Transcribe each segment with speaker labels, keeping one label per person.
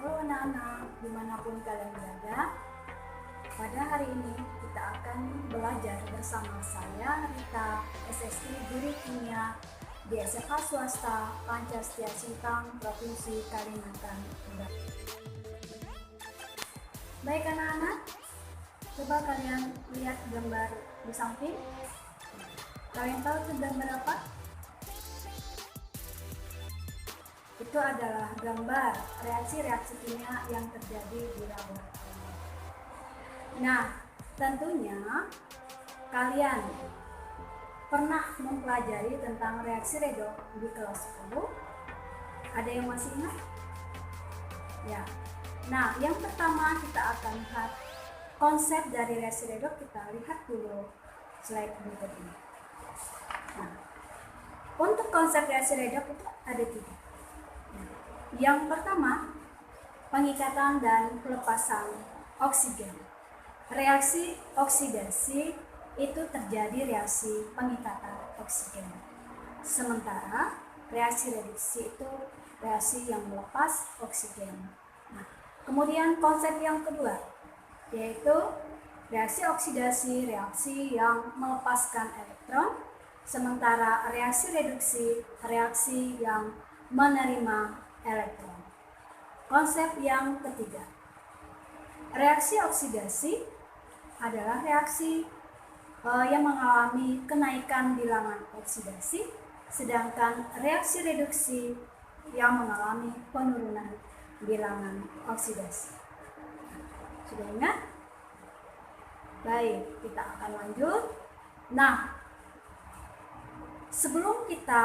Speaker 1: Halo anak-anak, dimanapun kalian berada. Pada hari ini kita akan belajar bersama saya, Rita, SSI Guru Kimia di SMA Swasta Pancastia Sintang, Provinsi Kalimantan Barat. Baik anak-anak, coba kalian lihat gambar di samping. Kalian tahu itu gambar apa? Itu adalah gambar reaksi-reaksi kimia yang terjadi di laboratorium. Nah, tentunya kalian pernah mempelajari tentang reaksi redoks di kelas 10. Ada yang masih ingat? Ya. Nah, yang pertama kita akan lihat konsep dari reaksi redoks. Kita lihat dulu slide berikut ini. Nah, untuk konsep reaksi redoks itu ada 3. Yang pertama, pengikatan dan pelepasan oksigen. Reaksi oksidasi itu terjadi reaksi pengikatan oksigen. Sementara reaksi reduksi itu reaksi yang melepas oksigen. Nah, kemudian konsep yang kedua yaitu reaksi oksidasi, reaksi yang melepaskan elektron. Sementara reaksi reduksi, reaksi yang menerima elektron. Konsep yang ketiga, reaksi oksidasi adalah reaksi yang mengalami kenaikan bilangan oksidasi, sedangkan reaksi reduksi yang mengalami penurunan bilangan oksidasi. Sudah ingat? Baik, kita akan lanjut. Nah, sebelum kita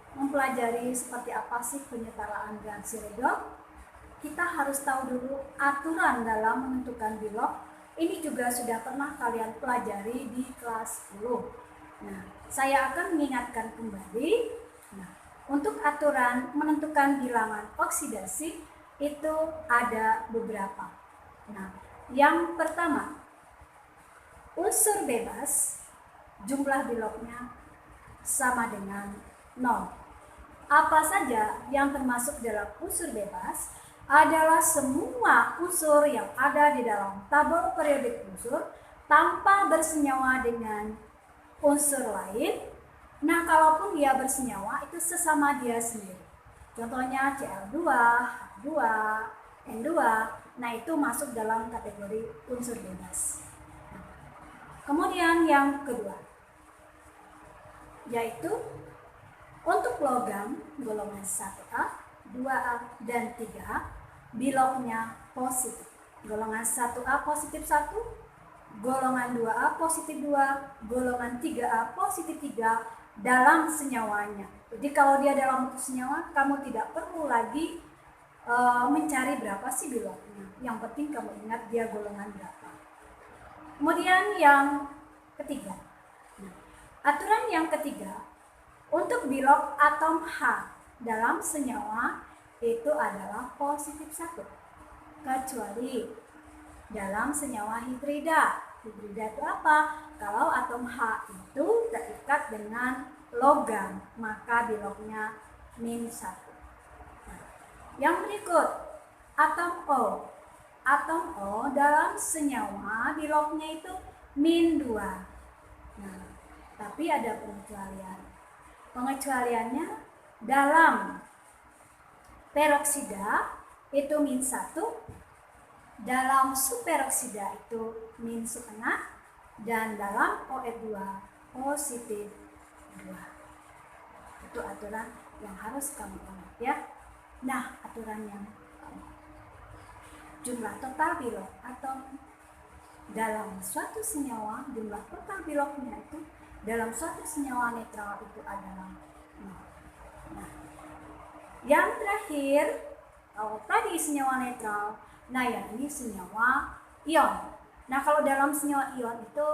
Speaker 1: mempelajari seperti apa sih penyetaraan reaksi redoks, kita harus tahu dulu aturan dalam menentukan bilok. Ini juga sudah pernah kalian pelajari di kelas 10. Nah, saya akan mengingatkan kembali. Nah, untuk aturan menentukan bilangan oksidasi itu ada beberapa. Nah, yang pertama, unsur bebas jumlah biloknya sama dengan 0. Apa saja yang termasuk dalam unsur bebas adalah semua unsur yang ada di dalam tabel periodik unsur tanpa bersenyawa dengan unsur lain. Nah, kalaupun dia bersenyawa itu sesama dia sendiri. Contohnya Cl2, H2, N2. Nah, itu masuk dalam kategori unsur bebas. Kemudian yang kedua yaitu untuk logam golongan 1A, 2A, dan 3, biloknya positif. Golongan 1A positif 1, golongan 2A positif 2, golongan 3A positif 3 dalam senyawanya. Jadi kalau dia dalam bentuk senyawa, kamu tidak perlu lagi mencari berapa sih biloknya. Yang penting kamu ingat dia golongan berapa. Kemudian yang ketiga. Nah, aturan yang ketiga, untuk bilok atom H dalam senyawa itu adalah positif 1, kecuali dalam senyawa hidrida. Hidrida itu apa? Kalau atom H itu terikat dengan logam, maka biloknya -1. Nah, yang berikut, atom O. Atom O dalam senyawa biloknya itu -2. Nah, tapi ada pengecualian. Pengecualiannya dalam peroksida itu -1, dalam superoksida itu -1, dan dalam OF2 positif 2. Itu aturan yang harus kamu ingat ya. Nah, aturan yang jumlah total bilok atom dalam suatu senyawa, jumlah total biloknya itu dalam suatu senyawa netral itu adalah 0. Nah, yang terakhir, kalau tadi senyawa netral, nah yang ini senyawa ion. Nah, kalau dalam senyawa ion itu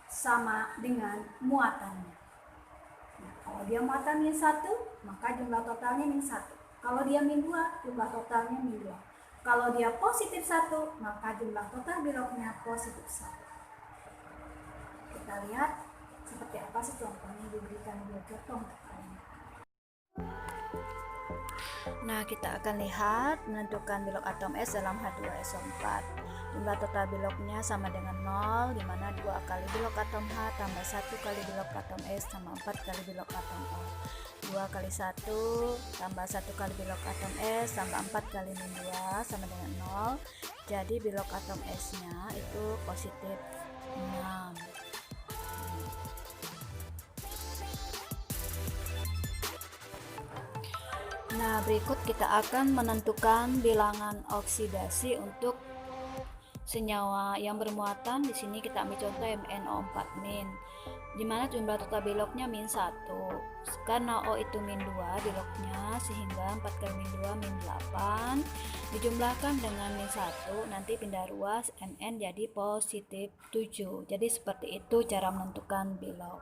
Speaker 1: sama dengan muatannya. Nah, kalau dia muatan -1, maka jumlah totalnya -1. Kalau dia -2, jumlah totalnya -2. Kalau dia positif 1, maka jumlah total biloknya positif 1. Kita lihat seperti apa sih contohnya diberikan dua contoh untuk kalian. Nah, kita akan lihat menentukan bilok atom S dalam H2SO4. Jumlah total biloknya sama dengan 0, di mana 2 kali bilok atom H tambah 1 kali bilok atom S sama 4 kali bilok atom O. 2 kali 1 tambah 1 kali bilok atom S tambah 4 kali min 2 sama dengan 0. Jadi bilok atom S-nya itu positif 6. Nah, berikut kita akan menentukan bilangan oksidasi untuk senyawa yang bermuatan. Di sini kita ambil contoh MnO4-, di mana jumlah total biloknya min 1. Karena O itu min 2 biloknya, sehingga 4 kali min 2 min 8 dijumlahkan dengan min 1, nanti pindah ruas, Mn jadi positif 7. Jadi seperti itu cara menentukan bilok.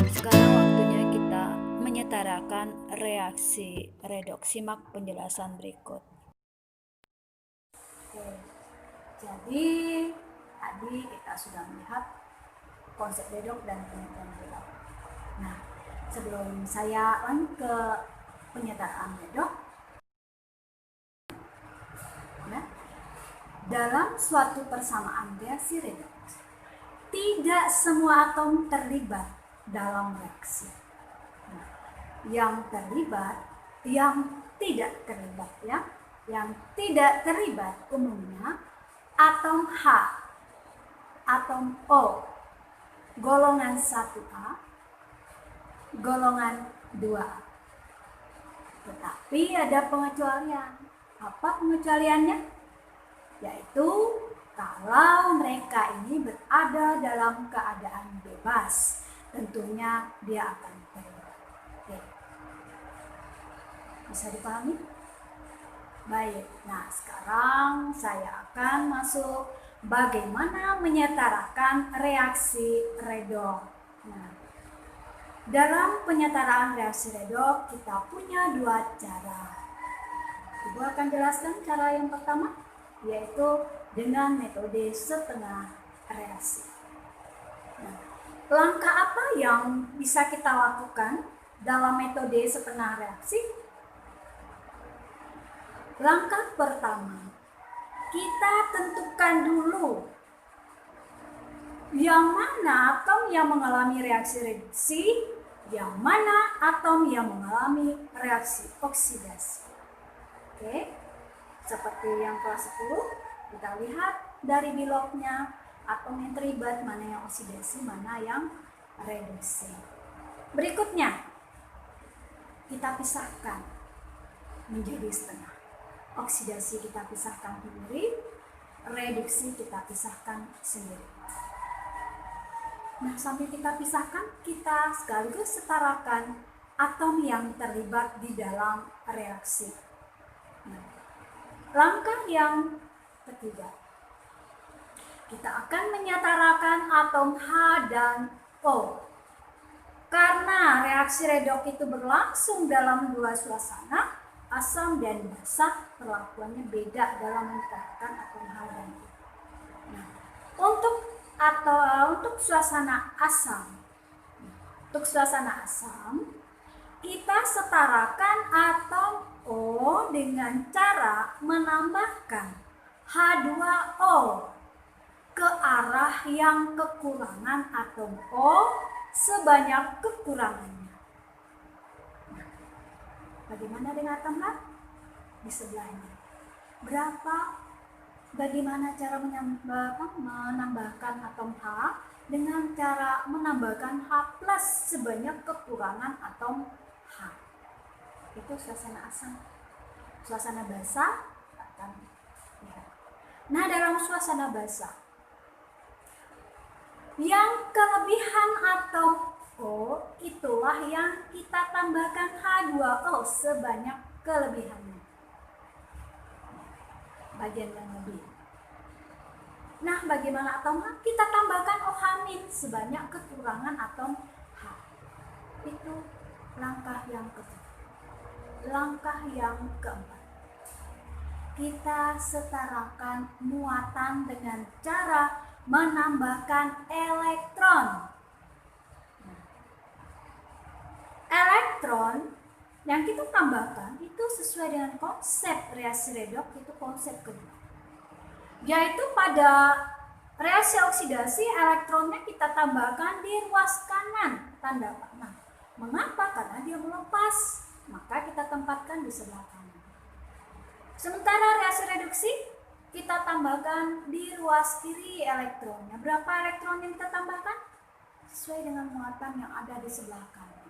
Speaker 1: Sekarang waktunya kita menyetarakan reaksi redoks. Simak penjelasan berikut. Oke, jadi tadi kita sudah melihat konsep redoks dan penentuan bilok. Nah, sebelum saya lanjut ke penyetaraan redoks, nah, dalam suatu persamaan reaksi redoks, tidak semua atom terlibat dalam reaksi. Nah, yang terlibat, yang tidak terlibat ya. Yang tidak terlibat umumnya atom H, atom O, golongan 1A, golongan 2A. Tetapi ada pengecualian. Apa pengecualiannya? Yaitu kalau mereka ini berada dalam keadaan bebas, tentunya dia akan terlibat. Oke. Bisa dipahami? Baik, nah sekarang saya akan masuk bagaimana menyetarakan reaksi redoks. Nah, dalam penyetaraan reaksi redoks kita punya 2 cara. Ibu akan jelaskan cara yang pertama, yaitu dengan metode setengah reaksi. Nah, langkah apa yang bisa kita lakukan dalam metode setengah reaksi? Langkah pertama, kita tentukan dulu yang mana atom yang mengalami reaksi reduksi, yang mana atom yang mengalami reaksi oksidasi. Oke, seperti yang kelas 10, kita lihat dari biloknya, atom yang terlibat, mana yang oksidasi, mana yang reduksi. Berikutnya, kita pisahkan menjadi setengah. Oksidasi kita pisahkan sendiri, reduksi kita pisahkan sendiri. Nah, sambil kita pisahkan, kita sekaligus setarakan atom yang terlibat di dalam reaksi. Nah, langkah yang ketiga, kita akan menyetarakan atom H dan O. Karena reaksi redoks itu berlangsung dalam 2 suasana, asam dan basah, perlakuannya beda dalam menyetarakan atom H dan O. Nah, untuk suasana asam, kita setarakan atom O dengan cara menambahkan H2O ke arah yang kekurangan atom O sebanyak kekurangannya. Bagaimana dengan atom H? Di sebelahnya. Bagaimana cara menambahkan atom H? Dengan cara menambahkan H plus sebanyak kekurangan atom H. Itu suasana asam. Suasana basah akan ya. Nah, dalam suasana basah, yang kelebihan atom O itulah yang kita tambahkan H2O sebanyak kelebihannya. Bagian yang lebih. Nah, bagaimana atom H? Kita tambahkan OH- sebanyak kekurangan atom H. Itu langkah yang ketiga. Langkah yang keempat, kita setarakan muatan dengan cara menambahkan elektron. Elektron Yang kita tambahkan itu sesuai dengan konsep reaksi redoks, itu konsep kedua, yaitu pada reaksi oksidasi elektronnya kita tambahkan di ruas kanan tanda panah. Mengapa? Karena dia melepas, maka kita tempatkan di sebelah kanan. Sementara reaksi reduksi kita tambahkan di ruas kiri elektronnya. Berapa elektron yang kita tambahkan? Sesuai dengan muatan yang ada di sebelah kanan.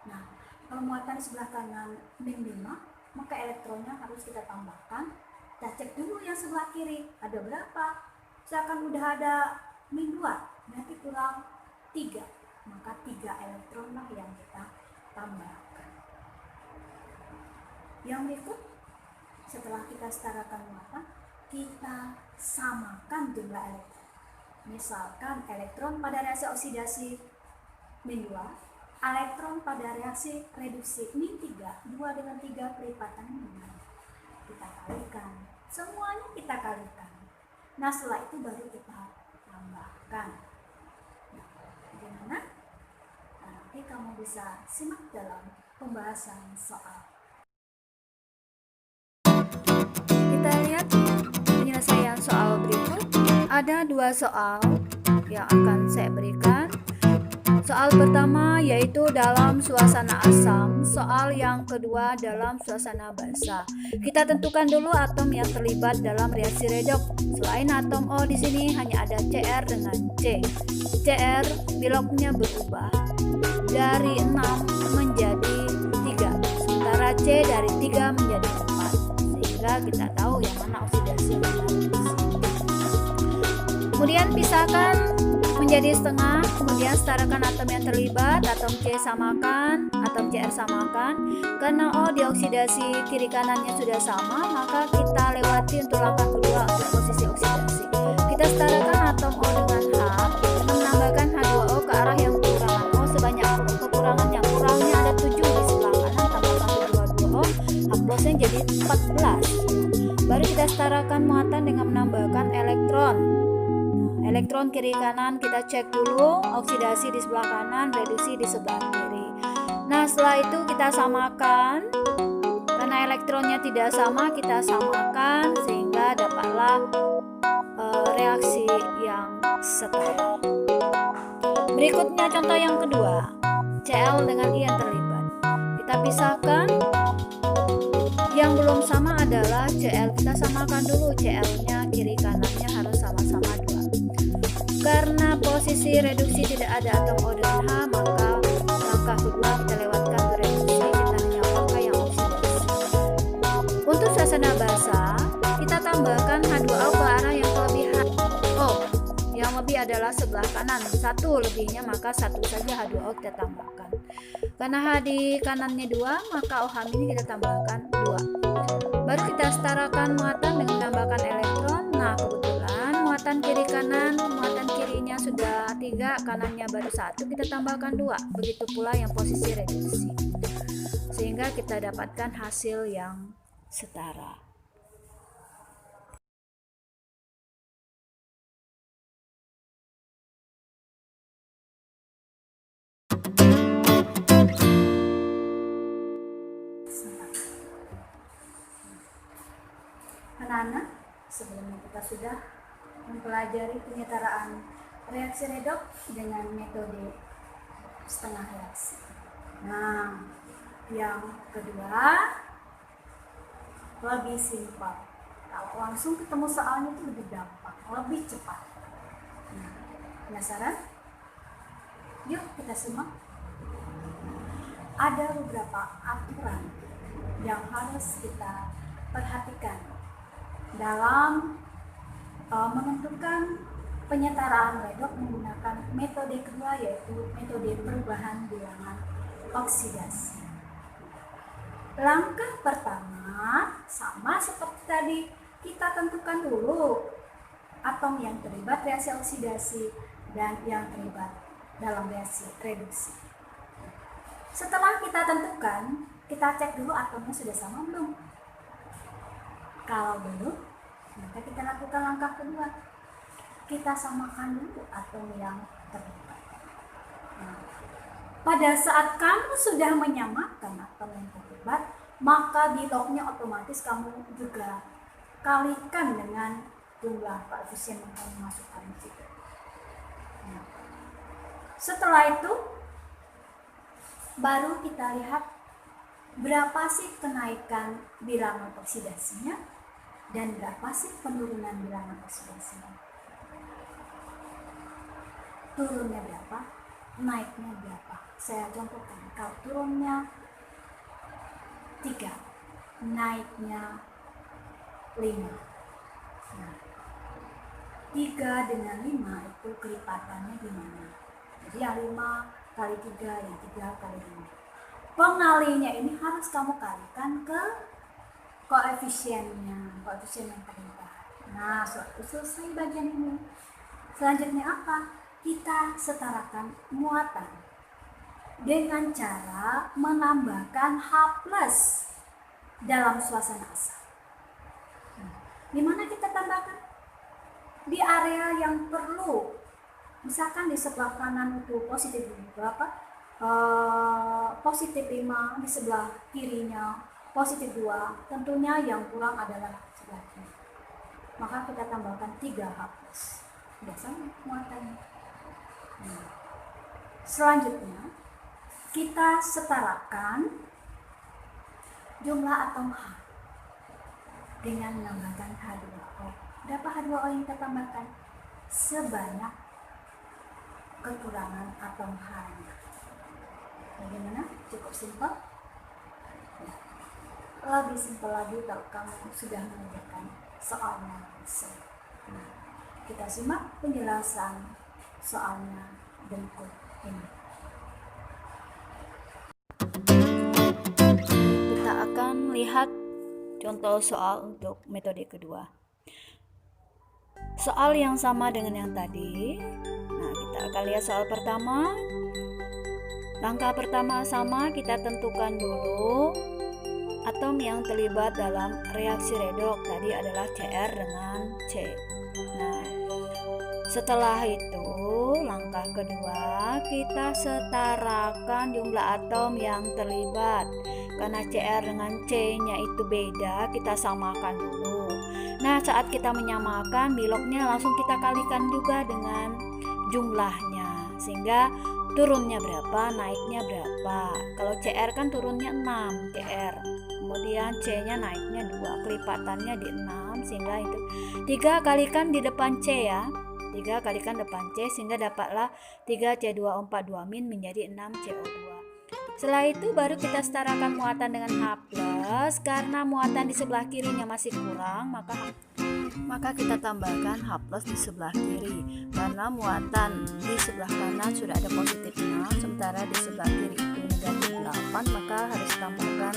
Speaker 1: Nah, kalau muatan di sebelah kanan min 5, maka elektronnya harus kita tambahkan. Kita cek dulu yang sebelah kiri, ada berapa? Misalkan udah ada min 2, berarti kurang 3, maka 3 elektron lah yang kita tambahkan. Yang berikut, setelah kita setarakan muatan, kita samakan jumlah elektron. Misalkan elektron pada reaksi oksidasi min 2, elektron pada reaksi reduksi min 3, 2 dengan 3 perlipatan min 2. Kita kalikan, semuanya kita kalikan. Nah, setelah itu baru kita tambahkan. Nah, bagaimana? Nah, nanti kamu bisa simak dalam pembahasan soal. Kita lihat penyelesaian soal berikut. Ada 2 soal yang akan saya berikan. Soal pertama yaitu dalam suasana asam, soal yang kedua dalam suasana basa. Kita tentukan dulu atom yang terlibat dalam reaksi redoks. Selain atom O di sini hanya ada Cr dengan C. Cr biloknya berubah dari 6 menjadi 3, sementara C dari 3 menjadi 4. Sehingga kita tahu yang mana oksidasi dan reduksi. Kemudian pisahkan menjadi setengah, kemudian setarakan atom yang terlibat, atom C samakan, atom Cr samakan. Karena O dioksidasi kiri kanannya sudah sama, maka kita lewati untuk langkah kedua untuk posisi oksidasi. Kita setarakan atom O dengan H, kita menambahkan H2O ke arah yang kekurangan O sebanyak kekurangan yang kurangnya ada 7 di sebelah kanan, tambahkan H2O, H+nya jadi 14. Baru kita setarakan muatan dengan menambahkan elektron. Elektron kiri kanan kita cek dulu, oksidasi di sebelah kanan, reduksi di sebelah kiri. Nah, setelah itu kita samakan. Karena elektronnya tidak sama, kita samakan sehingga dapatlah reaksi yang setara. Berikutnya contoh yang kedua, Cl dengan I yang terlibat. Kita pisahkan. Yang belum sama adalah Cl. Kita samakan dulu, Cl-nya kiri kanannya harus sama-sama 2. Karena posisi reduksi tidak ada atom O dengan H, maka langkah kedua kita lewatkan ke reduksi, kita hanya pakai yang oksidasi. Untuk suasana basa, kita tambahkan H2O ke arah yang kelebihan O. Yang lebih adalah sebelah kanan, 1 lebihnya maka 1 saja H2O kita tambahkan. Karena H di kanannya 2, maka OH ini kita tambahkan 2. Baru kita setarakan muatan dengan menambahkan elektron. Nah, kebetulan muatan kiri kanan, muatan kirinya sudah 3, kanannya baru 1, kita tambahkan 2. Begitu pula yang posisi reduksi. Sehingga kita dapatkan hasil yang setara. Anak-anak, sebelumnya kita sudah mempelajari penyetaraan reaksi redoks dengan metode setengah reaksi. Nah, yang kedua lebih simpel. Kalau langsung ketemu soalnya itu lebih gampang, lebih cepat. Nah, penasaran? Yuk kita simak. Ada beberapa aturan yang harus kita perhatikan dalam menentukan penyetaraan redoks menggunakan metode kedua, yaitu metode perubahan bilangan oksidasi. Langkah pertama sama seperti tadi, kita tentukan dulu atom yang terlibat reaksi oksidasi dan yang terlibat dalam reaksi reduksi. Setelah kita tentukan, kita cek dulu atomnya sudah sama belum. Kalau belum, maka kita lakukan langkah kedua. Kita samakan dulu atom yang terlibat. Nah, Pada saat kamu sudah menyamakan atom yang terlibat, maka bilognya otomatis kamu juga kalikan dengan jumlah koefisien yang kamu masukkan di situ. Nah, setelah itu baru kita lihat berapa sih kenaikan bilangan oksidasinya dan berapa sih penurunan bilangan oksidasinya. Turunnya berapa, naiknya berapa. Saya contohkan, kalau turunnya 3, naiknya 5. Nah, 3 dengan 5 itu kelipatannya gimana? Jadi yang 5 kali 3, yang 3 kali 5. Pengalinya ini harus kamu kalikan ke koefisiennya, koefisien yang terlibat. Nah, selesai bagian ini. Selanjutnya apa? Kita setarakan muatan dengan cara menambahkan H+ dalam suasana asal. Di mana kita tambahkan? Di area yang perlu. Misalkan di sebelah kanan itu positif berapa? Positif 5, di sebelah kirinya positif 2. Tentunya yang kurang adalah sebelah kiri. Maka kita tambahkan 3H+. Biasanya muatannya. Selanjutnya kita setarakan jumlah atom H dengan menambahkan H2O. Berapa H2O yang kita tambahkan? Sebanyak kekurangan atom H-nya. Bagaimana? Cukup simpel? Lebih simpel lagi kalau kamu sudah mengerjakan soalnya. Nah, kita simak penjelasan soalnya berikut ini. Kita akan lihat contoh soal untuk metode kedua. Soal yang sama dengan yang tadi. Nah, kita akan lihat soal pertama. Langkah pertama sama, kita tentukan dulu atom yang terlibat dalam reaksi redoks. Tadi adalah Cr dengan C. Nah, setelah itu langkah kedua, kita setarakan jumlah atom yang terlibat. Karena Cr dengan C-nya itu beda, kita samakan dulu. Nah, saat kita menyamakan, bilognya langsung kita kalikan juga dengan jumlahnya. Sehingga turunnya berapa, naiknya berapa. Kalau Cr kan turunnya 6 Cr. Kemudian C-nya naiknya 2, kelipatannya di 6, sehingga itu 3 kalikan di depan C ya. 3 kalikan depan C sehingga dapatlah 3C2O4 2- menjadi 6CO2. Setelah itu baru kita setarakan muatan dengan H+. Karena muatan di sebelah kirinya masih kurang, maka kita tambahkan H+ di sebelah kiri. Karena muatan di sebelah kanan sudah ada positif 6, sementara di sebelah kiri itu negatif 8, maka harus tambahkan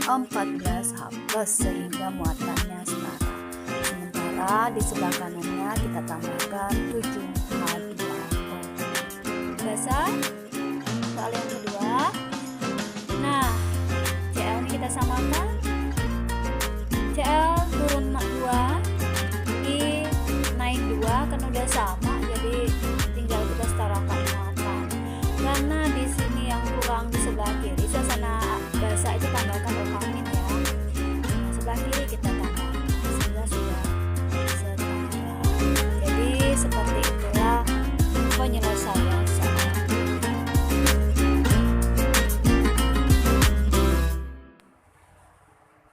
Speaker 1: 14 H+ sehingga muatannya setara. Sementara di sebelah kanannya kita tambahkan 7 H2O. Selesai soal yang kedua. Nah, Cl ini kita samakan. Cl turun 2, I naik 2, kan udah sama, jadi tinggal kita setarakan muatan. Karena di sini yang kurang di sebelah kiri, suasana basah itu tambahkan O- ya. Nah, sebelah kiri kita tambahkan sehingga sudah setara. Jadi seperti itulah penyelesaian soal.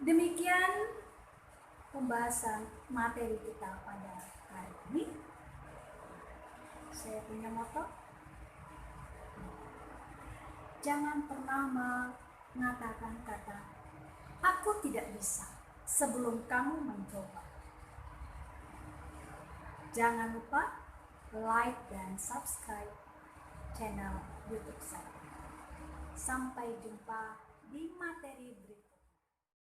Speaker 1: Demikian pembahasan materi kita pada hari ini. Saya punya moto, jangan pernah mengatakan kata aku tidak bisa sebelum kamu mencoba. Jangan lupa like dan subscribe channel YouTube saya. Sampai jumpa di materi berikutnya.